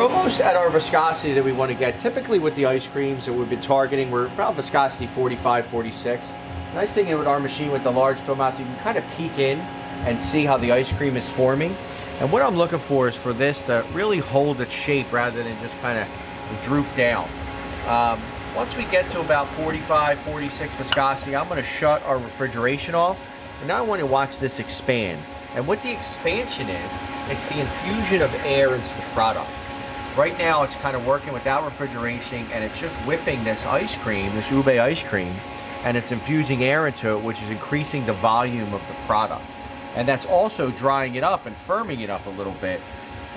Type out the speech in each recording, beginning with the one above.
almost at our viscosity that we want to get. Typically with the ice creams that we've been targeting, we're about viscosity 45, 46. The nice thing with our machine with the large film out, you can kind of peek in and see how the ice cream is forming. And what I'm looking for is for this to really hold its shape rather than just kind of droop down. Once we get to about 45, 46 viscosity, I'm going to shut our refrigeration off. And now I want to watch this expand. And what the expansion is, it's the infusion of air into the product. Right now it's kind of working without refrigeration and it's just whipping this ice cream, this ube ice cream, and it's infusing air into it, which is increasing the volume of the product. And that's also drying it up and firming it up a little bit,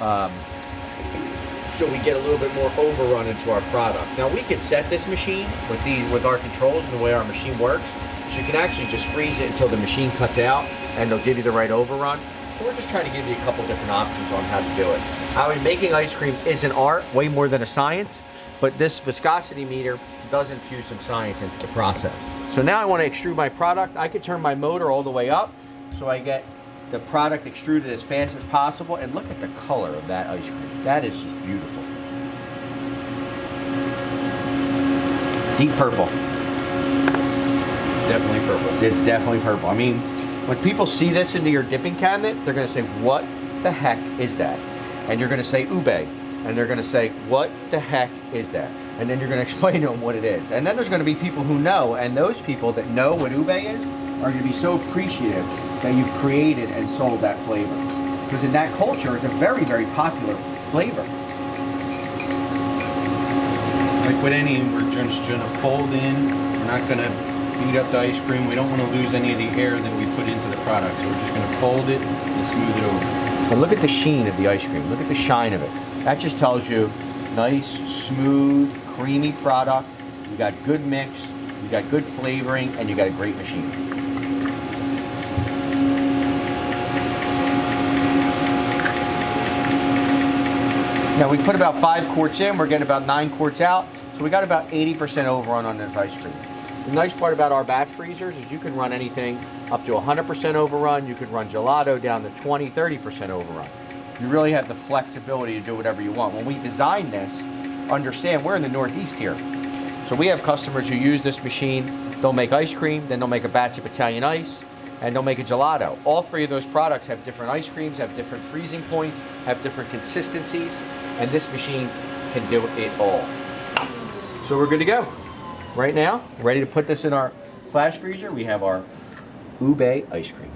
so we get a little bit more overrun into our product. Now we could set this machine with our controls and the way our machine works, so you can actually just freeze it until the machine cuts out and they'll give you the right overrun. So we're just trying to give you a couple different options on how to do it. I mean, making ice cream is an art, way more than a science, but this viscosity meter does infuse some science into the process. So now I want to extrude my product. I could turn my motor all the way up so I get the product extruded as fast as possible. And look at the color of that ice cream. That is just beautiful. Deep purple. Definitely purple. It's definitely purple. I mean, when people see this into your dipping cabinet, they're going to say, what the heck is that? And you're going to say ube. And they're going to say, what the heck is that? And then you're going to explain to them what it is. And then there's going to be people who know, and those people that know what ube is are going to be so appreciative that you've created and sold that flavor. Because in that culture, it's a very, very popular flavor. Like with any, we're just going to fold in. We're not going to beat up the ice cream. We don't want to lose any of the air that we put into the product. So we're just going to fold it and smooth it over. And look at the sheen of the ice cream. Look at the shine of it. That just tells you nice, smooth, creamy product. You got good mix, you got good flavoring, and you got a great machine. Now we put about 5 quarts in, we're getting about 9 quarts out, so we got about 80% overrun on this ice cream. The nice part about our batch freezers is you can run anything up to 100% overrun, you could run gelato down to 20, 30% overrun. You really have the flexibility to do whatever you want. When we designed this, understand we're in the Northeast here. So we have customers who use this machine, they'll make ice cream, then they'll make a batch of Italian ice, and they'll make a gelato. All 3 of those products have different ice creams, have different freezing points, have different consistencies, and this machine can do it all. So we're good to go. Right now, ready to put this in our flash freezer, we have our ube ice cream.